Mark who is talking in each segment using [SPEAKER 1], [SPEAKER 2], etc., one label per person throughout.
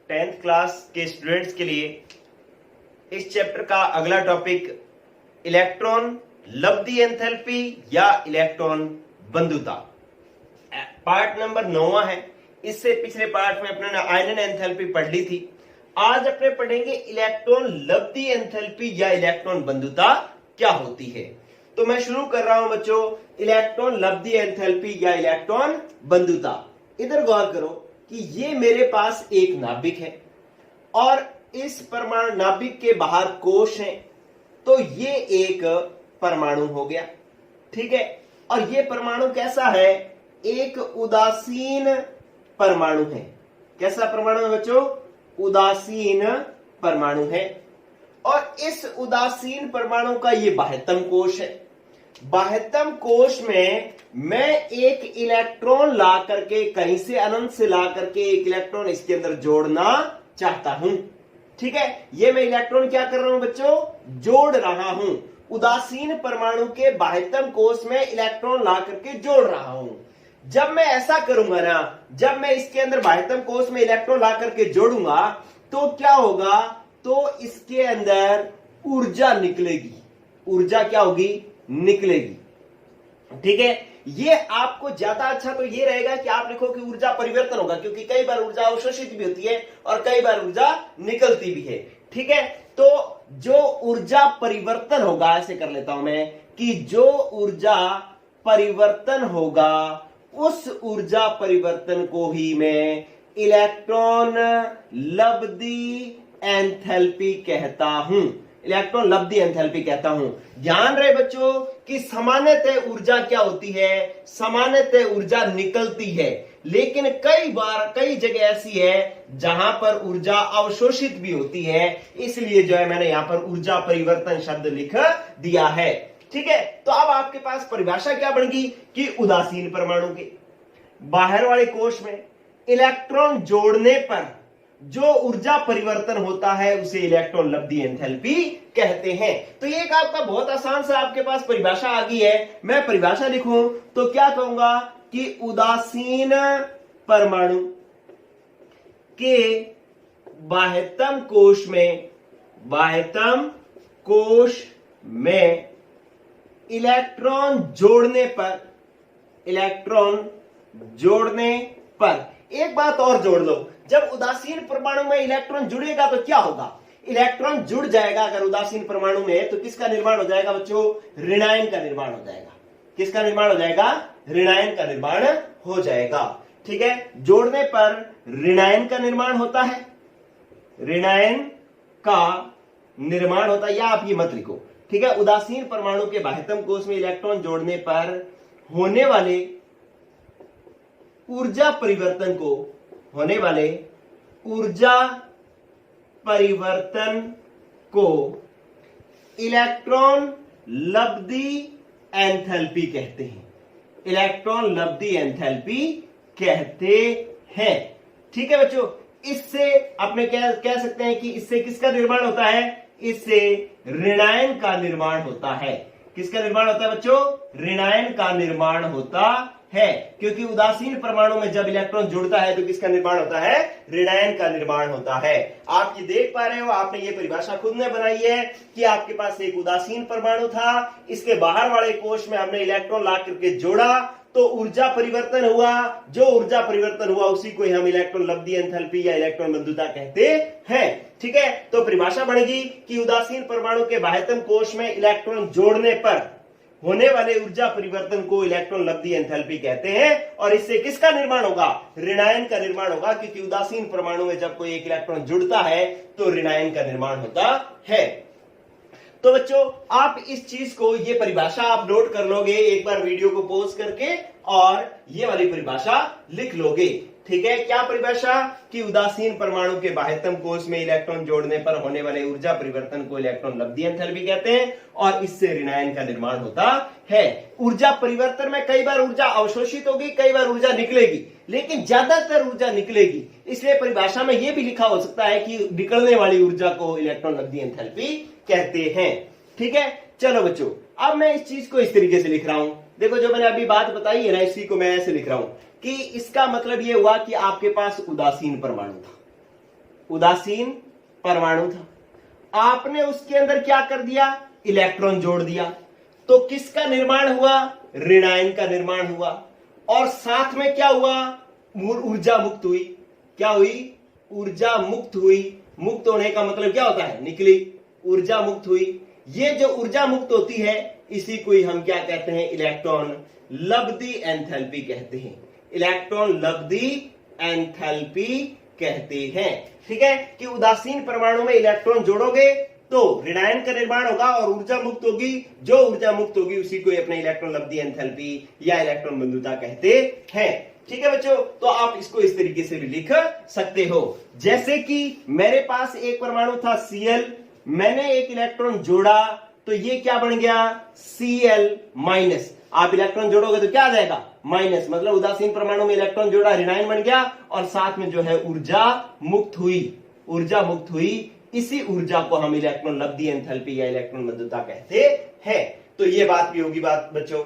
[SPEAKER 1] 10th class के students के लिए इस चैप्टर का अगला टॉपिक इलेक्ट्रॉन लब्धी एंथैल्पी या इलेक्ट्रॉन बंधुता। पार्ट नंबर 9 है। इससे पिछले पार्ट में अपने आयनन एंथैल्पी पढ़ ली थी। आज अपने पढ़ेंगे इलेक्ट्रॉन लब्धी एंथैल्पी या इलेक्ट्रॉन बंधुता क्या होती है। तो मैं शुरू कर रहा हूं बच्चों, इलेक्ट्रॉन लब्धी एंथैल्पी या इलेक्ट्रॉन बंधुता। इधर गौर करो कि ये मेरे पास एक नाभिक है और इस परमाणु नाभिक के बाहर कोश है, तो ये एक परमाणु हो गया, ठीक है। और ये परमाणु कैसा है? एक उदासीन परमाणु है। कैसा परमाणु है बच्चों? उदासीन परमाणु है। और इस उदासीन परमाणु का ये बाह्यतम कोश है। बाह्यतम कोश में मैं एक इलेक्ट्रॉन ला करके, कहीं से अनंत से ला करके एक इलेक्ट्रॉन इसके अंदर जोड़ना चाहता हूं, ठीक है। ये मैं इलेक्ट्रॉन क्या कर रहा हूं बच्चों? जोड़ रहा हूं। उदासीन परमाणु के बाह्यतम कोश में इलेक्ट्रॉन ला करके जोड़ रहा हूं। जब मैं ऐसा करूंगा ना, जब मैं इसके अंदर बाह्यतम कोश में इलेक्ट्रॉन ला करके जोड़ूंगा तो क्या होगा? तो इसके अंदर ऊर्जा निकलेगी। ऊर्जा क्या होगी? निकलेगी, ठीक है। ये आपको ज्यादा अच्छा तो ये रहेगा कि आप लिखो कि ऊर्जा परिवर्तन होगा, क्योंकि कई बार ऊर्जा अवशोषित भी होती है और कई बार ऊर्जा निकलती भी है, ठीक है। तो जो ऊर्जा परिवर्तन होगा, ऐसे कर लेता हूं मैं कि जो ऊर्जा परिवर्तन होगा उस ऊर्जा परिवर्तन को ही मैं इलेक्ट्रॉन लब्धी एंथैल्पी कहता हूं। इलेक्ट्रॉन लब्धी एंथैल्पी कहता हूं। ध्यान रहे बच्चों कि सामान्यतः ऊर्जा क्या होती है? सामान्यतः ऊर्जा निकलती है, लेकिन कई बार कई जगह ऐसी है जहां पर ऊर्जा अवशोषित भी होती है। इसलिए जो है मैंने यहां पर ऊर्जा परिवर्तन शब्द लिख दिया है, ठीक है। तो अब आपके पास परिभाषा क्या बन गई कि उदासीन परमाणु के बाहर वाले कोश में इलेक्ट्रॉन जोड़ने पर जो ऊर्जा परिवर्तन होता है उसे इलेक्ट्रॉन लब्धी एंथैल्पी कहते हैं। तो ये एक आपका बहुत आसान सा आपके पास परिभाषा आ गई है। मैं परिभाषा लिखूं तो क्या कहूंगा कि उदासीन परमाणु के बाह्यतम कोश में, बाह्यतम कोश में इलेक्ट्रॉन जोड़ने पर, इलेक्ट्रॉन जोड़ने पर एक बात और जोड़ लो, जब उदासीन परमाणु में इलेक्ट्रॉन जुड़ेगा तो क्या होगा? इलेक्ट्रॉन जुड़ जाएगा अगर उदासीन परमाणु में, तो किसका निर्माण हो जाएगा बच्चों? ऋणायन का निर्माण हो जाएगा। किसका निर्माण हो जाएगा? ऋणायन का निर्माण हो जाएगा, ठीक है। जोड़ने पर ऋणायन का निर्माण होता है, ऋणायन का निर्माण होता है, या आप ये मत लिखो, ठीक है। उदासीन परमाणु के बाह्यतम कोश में इलेक्ट्रॉन जोड़ने पर होने वाले ऊर्जा परिवर्तन को, होने वाले ऊर्जा परिवर्तन को इलेक्ट्रॉन लब्धी एंथैल्पी कहते हैं। इलेक्ट्रॉन लब्धी एंथैल्पी कहते हैं, ठीक है बच्चों। इससे अपने कह सकते हैं कि इससे किसका निर्माण होता है? इससे ऋणायन का निर्माण होता है। किसका निर्माण होता है बच्चों? ऋणायन का निर्माण होता है, क्योंकि उदासीन परमाणु में जब इलेक्ट्रॉन जुड़ता है तो किसका निर्माण होता है? ऋणायन का निर्माण होता है। आप ये देख पा रहे हो, आपने ये परिभाषा खुद ने बनाई है कि आपके पास एक उदासीन परमाणु था, इसके बाहर वाले कोश में हमने इलेक्ट्रॉन ला करके जोड़ा तो ऊर्जा परिवर्तन हुआ। जो ऊर्जा परिवर्तन हुआ उसी को हम इलेक्ट्रॉन लब्धी एंथैल्पी या इलेक्ट्रॉन बंधुता कहते हैं, ठीक है। तो परिभाषा बनेगी कि उदासीन परमाणु के बाह्यतम कोश में इलेक्ट्रॉन जोड़ने पर होने वाले ऊर्जा परिवर्तन को इलेक्ट्रॉन लब्धी एंथैल्पी कहते हैं। और इससे किसका निर्माण होगा? ऋणायन का निर्माण होगा, क्योंकि उदासीन परमाणु में जब कोई एक इलेक्ट्रॉन जुड़ता है तो ऋणायन का निर्माण होता है। तो बच्चों आप इस चीज को, ये परिभाषा आप नोट कर लोगे एक बार वीडियो को पॉज करके, और ये वाली परिभाषा लिख लोगे, ठीक है। क्या परिभाषा? कि उदासीन परमाणु के बाह्यतम कोश में इलेक्ट्रॉन जोड़ने पर होने वाले ऊर्जा परिवर्तन को इलेक्ट्रॉन लब्धी एंथैल्पी कहते हैं और इससे ऋणायन का निर्माण होता है। ऊर्जा परिवर्तन में कई बार ऊर्जा अवशोषित होगी, कई बार ऊर्जा निकलेगी, लेकिन ज्यादातर ऊर्जा निकलेगी। इसलिए परिभाषा में यह भी लिखा हो सकता है कि निकलने वाली ऊर्जा को इलेक्ट्रॉन लब्धी एंथैल्पी कहते हैं, ठीक है। चलो बच्चों, अब मैं इस चीज को इस तरीके से लिख रहा हूं। देखो जो मैंने अभी बात बताई है ना, इसी को मैं ऐसे लिख रहा हूं कि इसका मतलब यह हुआ कि आपके पास उदासीन परमाणु था, उदासीन परमाणु था, आपने उसके अंदर क्या कर दिया, इलेक्ट्रॉन जोड़ दिया, तो किसका निर्माण हुआ, ऋणायन का निर्माण हुआ, और साथ में क्या हुआ, ऊर्जा मुक्त हुई। क्या हुई, ऊर्जा मुक्त हुई। मुक्त होने का मतलब क्या होता है, निकली, ऊर्जा मुक्त हुई। ये जो ऊर्जा मुक्त होती है इसी को ही हम क्या कहते हैं, इलेक्ट्रॉन लब्धि एंथैल्पी कहते हैं। इलेक्ट्रॉन लब्धि एंथैल्पी कहते हैं। ठीक है, कि उदासीन परमाणु में इलेक्ट्रॉन जोड़ोगे तो ऋणायन का निर्माण होगा और ऊर्जा मुक्त होगी। जो ऊर्जा मुक्त होगी उसी को अपने इलेक्ट्रॉन लब्धि एंथैल्पी या इलेक्ट्रॉन बंधुता कहते हैं। ठीक है बच्चों, तो आप इसको इस तरीके से भी लिख सकते हो, जैसे कि मेरे पास एक परमाणु था Cl, मैंने एक इलेक्ट्रॉन जोड़ा तो ये क्या बन गया, Cl माइनस। आप इलेक्ट्रॉन जोड़ोगे तो क्या आ जाएगा, माइनस, मतलब उदासीन परमाणु में इलेक्ट्रॉन जोड़ा, ऋणायन बन गया और साथ में जो है ऊर्जा मुक्त हुई, ऊर्जा मुक्त हुई। इसी ऊर्जा को हम इलेक्ट्रॉन लब्धि एंथैल्पी या इलेक्ट्रॉन बंधुता कहते हैं। तो ये बात भी होगी बात बच्चों।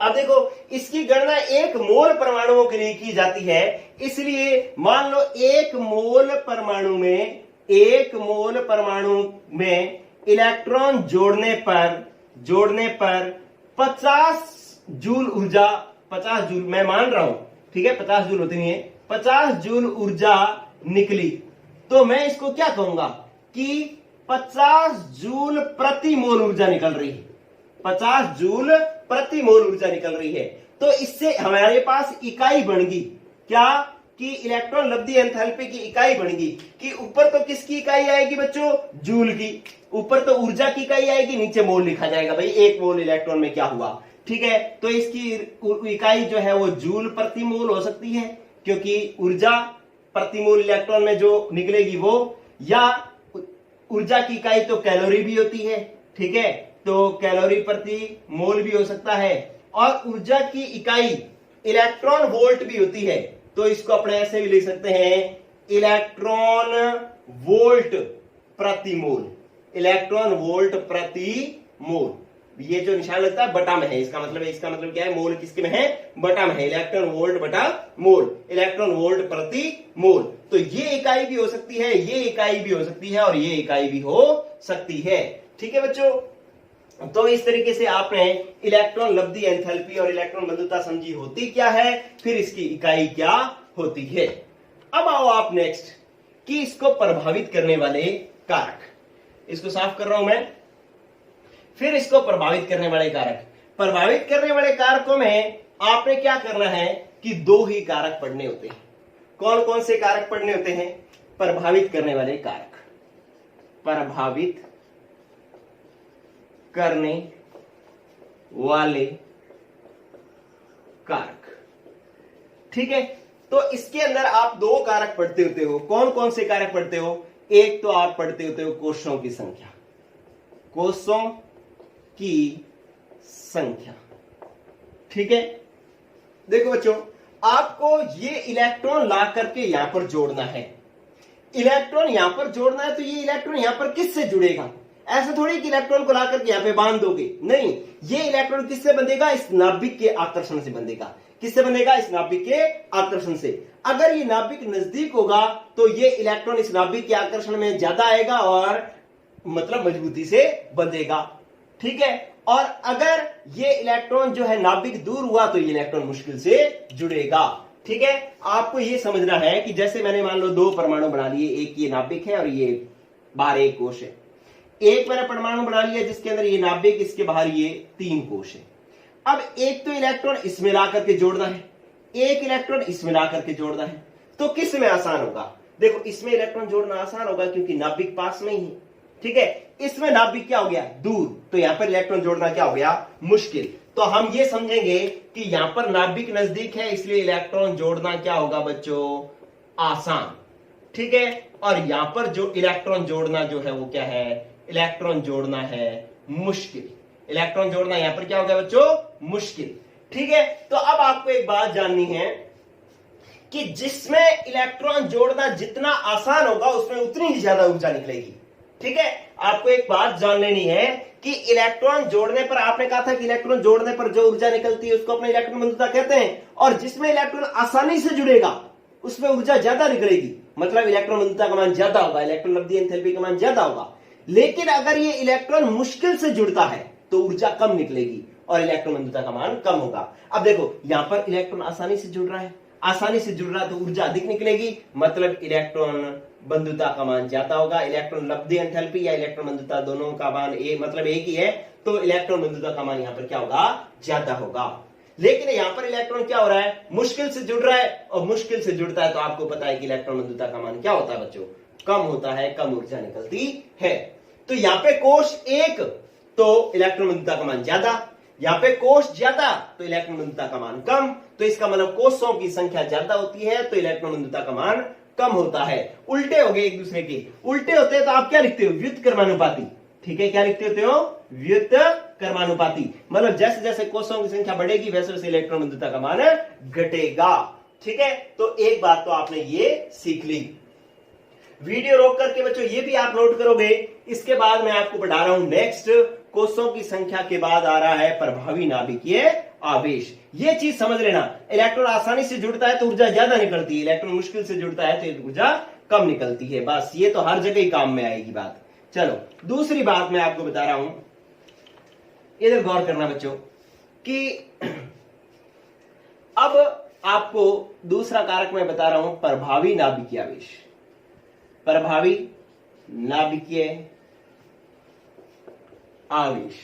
[SPEAKER 1] अब देखो, इसकी गणना एक मोल परमाणुओं के लिए की जाती है, इसलिए मान लो एक मोल परमाणु में इलेक्ट्रॉन जोड़ने पर 50 जूल ऊर्जा, 50 जूल मैं मान रहा हूं, ठीक है, 50 जूल होती नहीं है, 50 जूल ऊर्जा निकली, तो मैं इसको क्या कहूंगा कि 50 जूल प्रति मोल ऊर्जा निकल रही है। 50 जूल प्रति मोल ऊर्जा निकल रही है। तो इससे हमारे पास इकाई बन गई क्या, कि इलेक्ट्रॉन लब्धि एंथैल्पी की इकाई बन गई, कि ऊपर तो किसकी इकाई आएगी बच्चों, जूल की, ऊपर तो ऊर्जा की इकाई आएगी, नीचे मोल लिखा जाएगा, भाई एक मोल इलेक्ट्रॉन में क्या हुआ। ठीक है, तो इसकी इकाई जो है वो जूल प्रति मोल हो सकती है, क्योंकि ऊर्जा प्रति मोल इलेक्ट्रॉन में जो निकलेगी वो, या ऊर्जा की इकाई तो कैलोरी भी होती है, ठीक है, तो कैलोरी प्रति मोल भी हो सकता है, और ऊर्जा की इकाई इलेक्ट्रॉन वोल्ट भी होती है, तो इसको अपने ऐसे भी लिख सकते हैं, इलेक्ट्रॉन वोल्ट प्रति मोल, इलेक्ट्रॉन वोल्ट प्रति मोल। ये जो निशान लगता है बटा में है, इसका मतलब क्या है, मोल किसके में है, बटा में है, इलेक्ट्रॉन वोल्ट बटा मोल, इलेक्ट्रॉन वोल्ट प्रति मोल। तो ये इकाई भी हो सकती है, ये इकाई भी हो सकती है, और ये इकाई भी हो सकती है। ठीक है बच्चों, तो इस तरीके से आपने इलेक्ट्रॉन लब्धि एंथैल्पी और इलेक्ट्रॉन बंधुता समझी होती क्या है, फिर इसकी इकाई क्या होती है। अब आओ आप नेक्स्ट, कि इसको प्रभावित करने वाले कारक, इसको साफ कर रहा हूं मैं, फिर इसको प्रभावित करने वाले कारक। प्रभावित करने वाले कारकों में आपने क्या करना है कि 2 ही कारक पढ़ने होते हैं। कौन कौन से कारक पढ़ने होते हैं, प्रभावित करने वाले कारक, प्रभावित करने वाले कारक। ठीक है, तो इसके अंदर आप 2 कारक पढ़ते होते हो। कौन कौन से कारक पढ़ते हो, एक तो आप पढ़ते होते हो कोषों की संख्या, कोषों की संख्या। ठीक है, देखो बच्चों, आपको ये इलेक्ट्रॉन ला करके यहां पर जोड़ना है, इलेक्ट्रॉन यहां पर जोड़ना है, तो ये इलेक्ट्रॉन यहां पर किससे जुड़ेगा, ऐसा थोड़ी कि इलेक्ट्रॉन को ला करके यहां पे बांध दोगे, नहीं, ये इलेक्ट्रॉन किससे बंधेगा, इस नाभिक के आकर्षण से बंधेगा। किससे बंधेगा, इस नाभिक के आकर्षण से। अगर ये नाभिक नजदीक होगा तो ये इलेक्ट्रॉन इस नाभिक के आकर्षण में ज्यादा आएगा और मतलब मजबूती से बंधेगा। ठीक है, और अगर ये इलेक्ट्रॉन जो है नाभिक दूर हुआ तो ये इलेक्ट्रॉन मुश्किल से जुड़ेगा। ठीक है, आपको ये समझना है कि जैसे मैंने मान लो 2 परमाणु बना लिए, एक ये नाभिक है और ये बाहर एक कोश है। एक मैंने परमाणु बना लिया जिसके अंदर ये नाभिक, इसके बाहर ये 3 कोश है। अब एक तो इलेक्ट्रॉन इसमें ला करके जोड़ना है, एक इलेक्ट्रॉन इसमें ला करके जोड़ना है, तो किस में आसान होगा, देखो इसमें इलेक्ट्रॉन जोड़ना आसान होगा क्योंकि नाभिक पास में ही है। ठीक है, इसमें नाभिक क्या हो गया, दूर, तो यहां पर इलेक्ट्रॉन जोड़ना क्या हो गया, मुश्किल। तो हम ये समझेंगे कि यहां पर नाभिक नजदीक है, इसलिए इलेक्ट्रॉन जोड़ना क्या होगा बच्चों, आसान। ठीक है, और यहां पर जो इलेक्ट्रॉन जोड़ना जो है वो क्या है, इलेक्ट्रॉन जोड़ना है मुश्किल। इलेक्ट्रॉन जोड़ना यहां पर क्या हो गया बच्चों, मुश्किल। ठीक है, तो अब आपको एक बात जाननी है कि जिसमें इलेक्ट्रॉन जोड़ना जितना आसान होगा उसमें उतनी ही ज्यादा ऊर्जा निकलेगी। ठीक है, आपको एक बात जान लेनी है कि इलेक्ट्रॉन जोड़ने पर, आपने कहा था कि इलेक्ट्रॉन जोड़ने पर जो ऊर्जा निकलती है उसको अपने इलेक्ट्रॉन बंधुता कहते हैं, और जिसमें इलेक्ट्रॉन आसानी से जुड़ेगा उसमें ऊर्जा ज्यादा निकलेगी, मतलब इलेक्ट्रॉन बंधुता का मान ज्यादा होगा, इलेक्ट्रॉन लब्धि एंथैल्पी का मान ज्यादा होगा। लेकिन अगर ये इलेक्ट्रॉन मुश्किल से जुड़ता है तो ऊर्जा कम निकलेगी और इलेक्ट्रॉन बंधुता का मान कम होगा। अब देखो यहां पर इलेक्ट्रॉन आसानी से जुड़ रहा है, आसानी से जुड़ रहा है तो ऊर्जा अधिक निकलेगी, मतलब इलेक्ट्रॉन बंधुता का मान ज्यादा होगा। इलेक्ट्रॉन लब्धि एंथैल्पी या इलेक्ट्रॉन बंधुता दोनों का मान मतलब एक ही है, तो इलेक्ट्रॉन बंधुता का मान यहां पर क्या होगा, ज्यादा होगा। लेकिन यहां पर इलेक्ट्रॉन क्या हो रहा है, मुश्किल से जुड़ रहा है, और मुश्किल से जुड़ता है तो आपको पता है कि इलेक्ट्रॉन बंधुता का मान क्या होता है बच्चों, कम होता है, कम ऊर्जा निकलती है। तो यहां पे कोष एक तो इलेक्ट्रॉन बंधुता का मान ज्यादा, यहां पे कोष ज्यादा तो इलेक्ट्रॉन बंधुता का मान कम, तो इसका मतलब कोषों की संख्या ज्यादा होती है तो इलेक्ट्रॉन बंधुता का मान कम होता है। उल्टे हो गए एक दूसरे के, उल्टे होते हैं तो आप क्या लिखते हो, व्युत्क्रमानुपाती। ठीक है, क्या लिखते हो, व्युत्क्रमानुपाती, मतलब जैसे जैसे कोषों की संख्या बढ़ेगी वैसे वैसे इलेक्ट्रॉन बंधुता का मान घटेगा। ठीक है, तो एक बात तो आपने ये सीख ली। वीडियो रोक करके बच्चों ये भी आप नोट करोगे। इसके बाद मैं आपको पढ़ा रहा हूं नेक्स्ट, कोषों की संख्या के बाद आ रहा है प्रभावी नाभिकीय आवेश। ये चीज समझ लेना, इलेक्ट्रॉन आसानी से जुड़ता है तो ऊर्जा ज्यादा निकलती है, इलेक्ट्रॉन मुश्किल से जुड़ता है तो ऊर्जा कम निकलती है। बस ये तो हर जगह ही काम में आएगी बात। चलो दूसरी बात मैं आपको बता रहा हूं, इधर गौर करना बच्चों कि अब आपको दूसरा कारक मैं बता रहा हूं, प्रभावी नाभिकीय आवेश। प्रभावी नाभिकीय आवेश,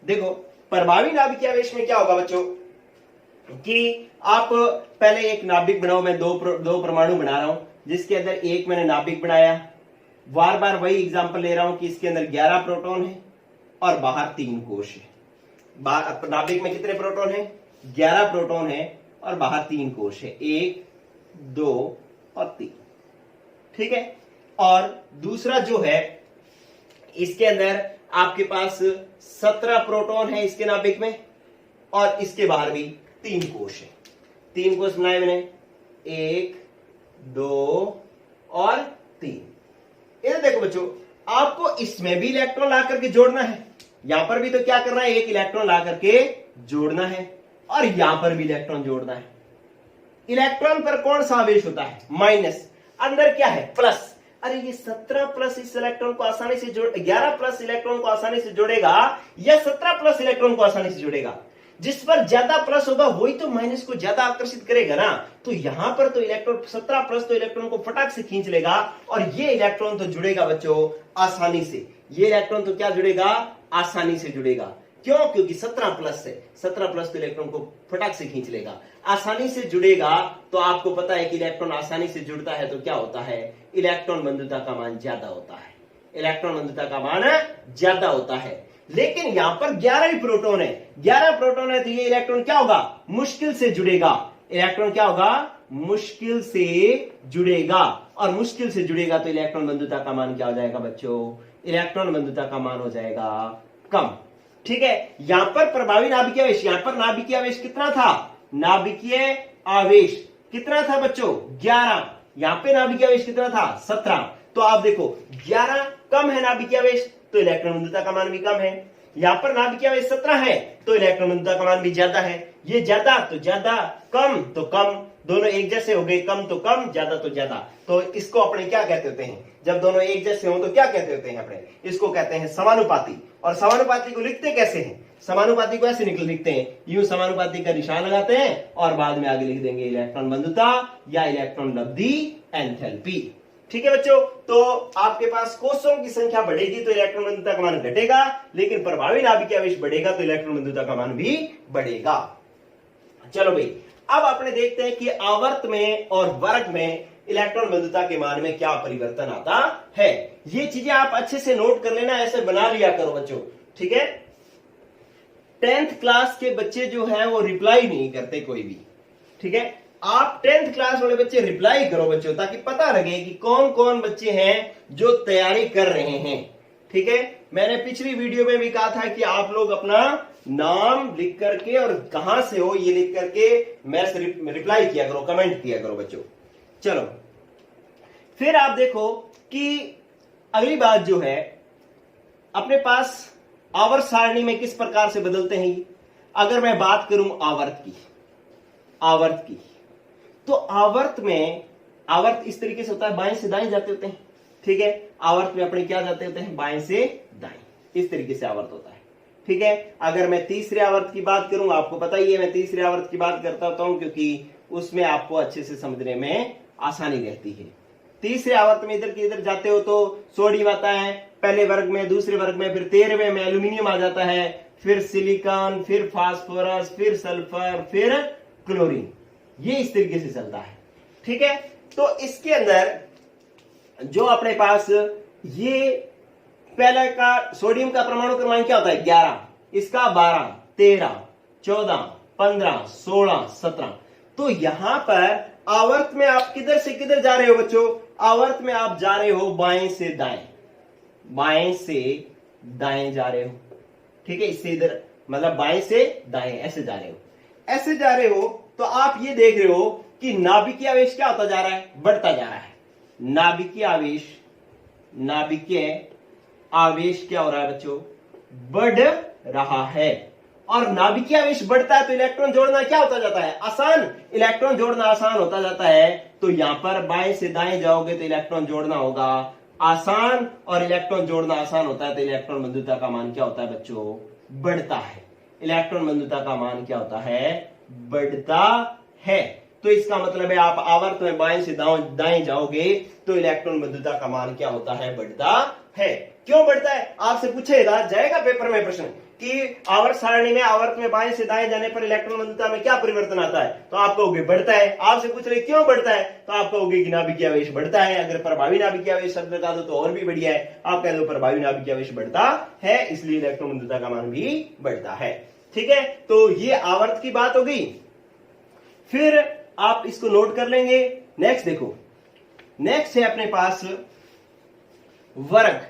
[SPEAKER 1] देखो प्रभावी नाभिकीय आवेश में क्या होगा बच्चों कि आप पहले एक नाभिक बनाओ, मैं दो परमाणु बना रहा हूं जिसके अंदर एक मैंने नाभिक बनाया, बार बार वही एग्जांपल ले रहा हूं कि इसके अंदर 11 प्रोटॉन है और बाहर 3 कोश है। नाभिक में कितने प्रोटॉन है, 11 प्रोटॉन है और बाहर 3 कोश है, 1 2 और 3। ठीक है, और दूसरा जो है इसके अंदर आपके पास 17 प्रोटॉन है इसके नाभिक में और इसके बाहर भी 3 कोश है। 3 कोश बनाए मैंने, 1 2 और 3। इधर देखो बच्चों, आपको इसमें भी इलेक्ट्रॉन ला करके जोड़ना है, यहां पर भी तो क्या करना है, एक इलेक्ट्रॉन ला करके जोड़ना है और यहां पर भी इलेक्ट्रॉन जोड़ना है। इलेक्ट्रॉन पर कौन सा आवेश होता है, माइनस, अंदर क्या है, प्लस। अरे ये 17 प्लस इस इलेक्ट्रॉन को आसानी से 11 प्लस इलेक्ट्रॉन को आसानी से जोड़ेगा या 17 प्लस इलेक्ट्रॉन को आसानी से जोड़ेगा, जिस पर ज्यादा प्लस होगा वही तो माइनस को ज्यादा आकर्षित करेगा ना। तो यहां पर तो इलेक्ट्रॉन 17 प्लस तो इलेक्ट्रॉन को फटाक से खींच लेगा और ये इलेक्ट्रॉन तो जुड़ेगा बच्चों आसानी से, ये इलेक्ट्रॉन तो क्या जुड़ेगा, आसानी से जुड़ेगा। क्यों, क्योंकि 17 प्लस है, 17 प्लस तो इलेक्ट्रॉन को फटाक से खींच लेगा, आसानी से जुड़ेगा। तो आपको पता है कि इलेक्ट्रॉन आसानी से जुड़ता है तो क्या होता है, इलेक्ट्रॉन बंधुता का मान ज्यादा होता है, इलेक्ट्रॉन बंधुता का मान ज्यादा होता है। लेकिन यहां पर 11 ही प्रोटॉन है, 11 प्रोटॉन है तो ये इलेक्ट्रॉन क्या होगा, मुश्किल से जुड़ेगा। इलेक्ट्रॉन क्या होगा, मुश्किल से जुड़ेगा, और मुश्किल से जुड़ेगा तो इलेक्ट्रॉन बंधुता का मान क्या हो जाएगा बच्चों, इलेक्ट्रॉन बंधुता का मान हो जाएगा कम। ठीक है, यहां पर प्रभावी नाभिकीय आवेश, यहां पर नाभिकीय आवेश कितना था, नाभिकीय आवेश कितना था बच्चों, 11। यहां पे नाभिकीय आवेश कितना था, 17। तो आप देखो 11 कम है नाभिकीय आवेश तो इलेक्ट्रॉन बंधुता का मान भी कम है, यहां पर नाभिकीय आवेश 17 है तो इलेक्ट्रॉन बंधुता का मान भी ज्यादा है। ये ज्यादा तो ज्यादा, कम तो कम, दोनों एक जैसे हो गए, कम तो कम ज्यादा तो ज्यादा। तो इसको अपने क्या कहते होते हैं, जब दोनों एक जैसे हो तो क्या कहते होते हैं अपने, इसको कहते हैं समानुपाती। और समानुपाती को लिखते कैसे हैं, समानुपाती को ऐसे लिखते हैं, यूं समानुपाती का निशान लगाते हैं और बाद में आगे लिख देंगे इलेक्ट्रॉन बंधुता या इलेक्ट्रॉन लब्धि एंथैल्पी। ठीक है बच्चों, तो आपके पास कोषों की संख्या बढ़ेगी तो इलेक्ट्रॉन बंधुता का मान घटेगा, लेकिन प्रभावी नाभिकीय आवेश बढ़ेगा तो इलेक्ट्रॉन बंधुता का मान भी बढ़ेगा। चलो भाई, अब आपने देखते हैं कि आवर्त में और वर्ग में इलेक्ट्रॉन बंधुता के मान में क्या परिवर्तन आता है। ये चीजें आप अच्छे से नोट कर लेना, ऐसे बना लिया करो बच्चों। ठीक है, 10th क्लास के बच्चे जो है वो रिप्लाई नहीं करते कोई भी। ठीक है, आप 10th क्लास वाले बच्चे रिप्लाई करो बच्चों, ताकि पता लगे कि कौन कौन बच्चे हैं जो तैयारी कर रहे हैं। ठीक है, मैंने पिछली वीडियो में भी कहा था कि आप लोग अपना नाम लिख करके और कहां से हो ये लिख करके मैसेज रिप्लाई किया करो, कमेंट किया करो बच्चों। चलो फिर आप देखो कि अगली बात जो है, अपने पास आवर्त सारणी में किस प्रकार से बदलते हैं। अगर मैं बात करूं आवर्त की, तो आवर्त इस तरीके से होता है, बाएं से दाएं जाते होते हैं, ठीक है। आवर्त में अपने क्या जाते होते हैं, बाएं से दाएं, इस तरीके से आवर्त होता है, ठीक है। अगर मैं तीसरे आवर्त की बात करूं, आपको पता ही है मैं तीसरे आवर्त की बात करता होता हूं क्योंकि उसमें आपको अच्छे से समझने में आसानी रहती है। तीसरे आवर्त में इधर के इधर जाते हो तो सोडियम आता है पहले वर्ग में, दूसरे वर्ग में, फिर 13वें में एल्यूमिनियम आ जाता है, फिर सिलिकॉन, फिर फास्फोरस, फिर सल्फर, फिर क्लोरीन। ये इस तरीके से चलता है, ठीक है। तो इसके अंदर जो अपने पास ये पहले का सोडियम का परमाणु क्रमांक क्या होता है, 11, इसका 12, 13, 14, 15, 16, 17। तो यहां पर आवर्त में आप किधर से किधर जा रहे हो बच्चों, आवर्त में आप जा रहे हो बाएं से दाएं, बाएं से दाएं जा रहे हो, ठीक है। इससे इधर मतलब बाएं से दाएं ऐसे जा रहे हो, ऐसे जा रहे हो तो आप ये देख रहे हो कि नाभिकीय आवेश क्या होता जा रहा है, बढ़ता जा रहा है। नाभिकीय आवेश क्या हो रहा है बच्चों, बढ़ रहा है। और नाभिकीय आवेश बढ़ता है तो इलेक्ट्रॉन जोड़ना क्या होता जाता है, आसान। इलेक्ट्रॉन जोड़ना आसान होता जाता है, तो यहां पर बाएं से दाएं जाओगे तो इलेक्ट्रॉन जोड़ना होगा आसान, और इलेक्ट्रॉन जोड़ना आसान होता है तो इलेक्ट्रॉन बंधुता का मान क्या होता है बच्चों, बढ़ता है। इलेक्ट्रॉन बंधुता का मान क्या होता है, बढ़ता है। तो इसका मतलब है आप आवर्त में बाएं से दाएं जाओगे तो इलेक्ट्रॉन बंधुता का मान क्या होता है, बढ़ता है। क्यों बढ़ता है, आपसे पूछेगा जाएगा पेपर में प्रश्न कि आवर्त सारणी में आवर्त में बाएं से दाएं जाने पर इलेक्ट्रॉन बंधुता में क्या परिवर्तन आता है, तो आप कहोगे बढ़ता है। आपसे पूछ रहे क्यों बढ़ता है, तो आप कहोगे कि नाभिकीय आवेश बढ़ता है। अगर प्रभावी नाभिकीय आवेश शब्द लगा दो तो और भी बढ़िया है, आप कह दो प्रभावी नाभिकीय आवेश बढ़ता है, इसलिए इलेक्ट्रॉन बंधुता का मान भी बढ़ता है, ठीक है। तो ये आवर्त की बात हो गई। फिर आप इसको नोट कर लेंगे। नेक्स्ट देखो, नेक्स्ट है अपने पास वर्ग।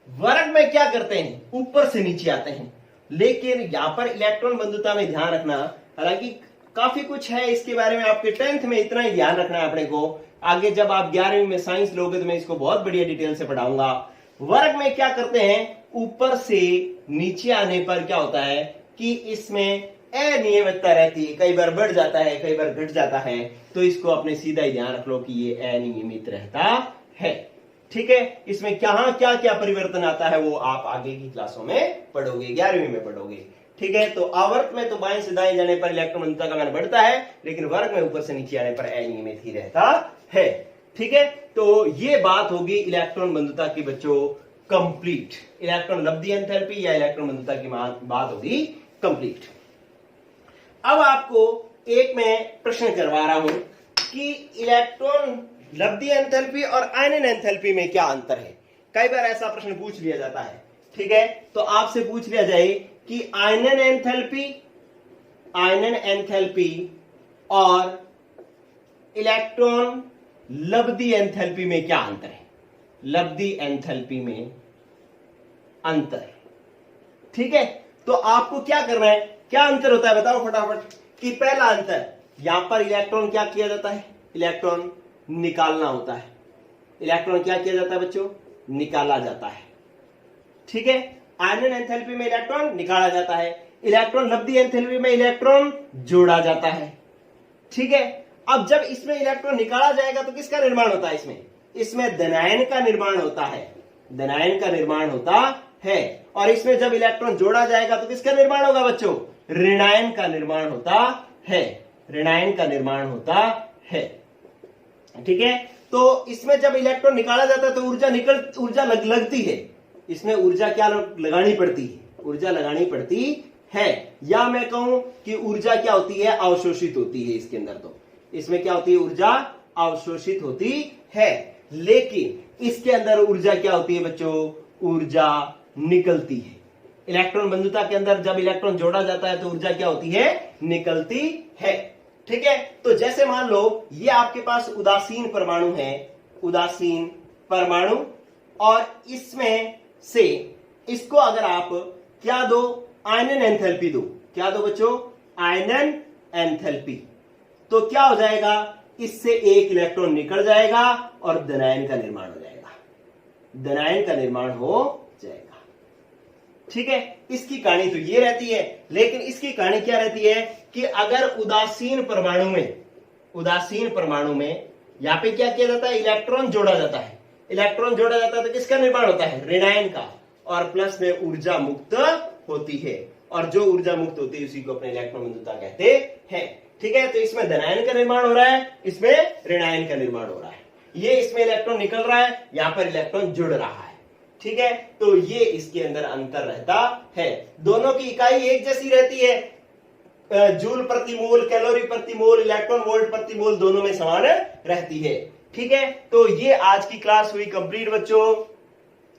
[SPEAKER 1] वर्ग में क्या करते हैं, ऊपर से नीचे आते हैं, लेकिन यहां पर इलेक्ट्रॉन बंधुता में ध्यान रखना, हालांकि काफी कुछ है इसके बारे में, आपके 10th में इतना ही ध्यान रखना है अपने को। आगे जब आप 11वीं में साइंस लोगे तो मैं इसको बहुत बढ़िया डिटेल से पढ़ाऊंगा। वर्ग में क्या करते हैं, ऊपर से नीचे आने पर क्या होता है कि इसमें अनियमितता रहती है, कई बार बढ़ जाता है, कई बार घट जाता है, तो इसको अपने सीधा ही ध्यान रख लो कि ये अनियमित रहता है, ठीक है। इसमें क्या क्या परिवर्तन आता है वो आप आगे की क्लासों में पढ़ोगे, 11वीं में पढ़ोगे, ठीक है। तो आवर्त में तो बाएं से दाएं जाने पर इलेक्ट्रॉन बंधुता का मान बढ़ता है, लेकिन वर्ग में ऊपर से नीचे आने पर अनियमित ही रहता है, ठीक है। तो ये बात होगी इलेक्ट्रॉन बंधुता की बच्चों कंप्लीट। इलेक्ट्रॉन लब्धि एंथैल्पी या इलेक्ट्रॉन बंधुता की बात होगी कंप्लीट। अब आपको एक मैं प्रश्न करवा रहा हूं कि इलेक्ट्रॉन लब्धि एंथैल्पी और आयनन एंथैल्पी में क्या अंतर है। कई बार ऐसा प्रश्न पूछ लिया जाता है, ठीक है। तो आपसे पूछ लिया जाए कि आयनन एंथैल्पी और इलेक्ट्रॉन लब्धि एंथैल्पी में क्या अंतर है। लब्धि एंथैल्पी में अंतर है, ठीक है। तो आपको क्या करना है, क्या अंतर होता है बताओ फटाफट। कि पहला अंतर, यहां पर इलेक्ट्रॉन क्या किया जाता है, इलेक्ट्रॉन निकालना होता है। इलेक्ट्रॉन क्या किया जाता है बच्चों, निकाला जाता है, ठीक है। आयनन एंथैल्पी में इलेक्ट्रॉन निकाला जाता है, इलेक्ट्रॉन लब्धि एंथैल्पी में इलेक्ट्रॉन जोड़ा जाता है, ठीक है। अब जब इसमें इलेक्ट्रॉन निकाला जाएगा तो किसका निर्माण होता है, इसमें धनायन का निर्माण होता है, धनायन का निर्माण होता है। और इसमें जब इलेक्ट्रॉन जोड़ा जाएगा तो किसका निर्माण होगा बच्चों, ऋणायन का निर्माण होता है, ऋणायन का निर्माण होता है, ठीक है। तो इसमें जब इलेक्ट्रॉन निकाला जाता है तो ऊर्जा लगती है, इसमें ऊर्जा क्या लगानी पड़ती है, ऊर्जा लगानी पड़ती है। या मैं कहूं कि ऊर्जा क्या होती है, अवशोषित होती है। इसके अंदर तो इसमें क्या होती है, ऊर्जा अवशोषित होती है। लेकिन इसके अंदर ऊर्जा क्या होती है बच्चों, ऊर्जा निकलती है। इलेक्ट्रॉन बंधुता के अंदर जब इलेक्ट्रॉन जोड़ा जाता है तो ऊर्जा क्या होती है, निकलती है, ठीक है। तो जैसे मान लो ये आपके पास उदासीन परमाणु है, उदासीन परमाणु, और इसमें से इसको अगर आप क्या दो, आयनन एंथैल्पी दो, क्या दो बच्चों, आयनन एंथैल्पी, तो क्या हो जाएगा, इससे एक इलेक्ट्रॉन निकल जाएगा और धनायन का निर्माण हो जाएगा, धनायन का निर्माण हो जाएगा, ठीक है। इसकी कहानी तो ये रहती है। लेकिन इसकी कहानी क्या रहती है कि अगर उदासीन परमाणु में उदासीन परमाणु में यहाँ पे क्या किया जाता है, इलेक्ट्रॉन जोड़ा जाता है। इलेक्ट्रॉन जोड़ा जाता है तो किसका निर्माण होता है, ऋणायन का, और प्लस में ऊर्जा मुक्त होती है, और जो ऊर्जा मुक्त होती है उसी को अपने इलेक्ट्रॉन बंधुता कहते हैं। ठीक है, तो इसमें धनायन का निर्माण हो रहा है, इसमें ऋणायन का निर्माण हो रहा है। ये इसमें इलेक्ट्रॉन निकल रहा है, यहाँ पर इलेक्ट्रॉन जुड़ रहा है। ठीक है, तो ये इसके अंदर अंतर रहता है। दोनों की इकाई एक जैसी रहती है, जूल प्रति मोल, कैलोरी प्रति मोल, इलेक्ट्रॉन वोल्ट प्रति मोल दोनों में समान रहती है। ठीक है, तो ये आज की क्लास हुई कंप्लीट बच्चों।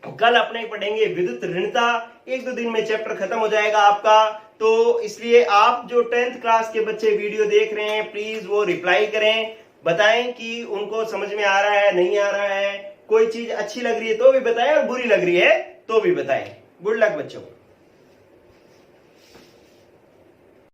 [SPEAKER 1] कल अपने पढ़ेंगे विद्युत ऋणता। 1-2 दिन में चैप्टर खत्म हो जाएगा आपका, तो इसलिए आप जो 10th क्लास के बच्चे वीडियो देख रहे हैं प्लीज वो रिप्लाई करें, बताएं कि उनको समझ में आ रहा है नहीं आ रहा है, कोई चीज अच्छी लग रही है तो भी बताएं और बुरी लग रही है तो भी बताएं। गुड लक बच्चों।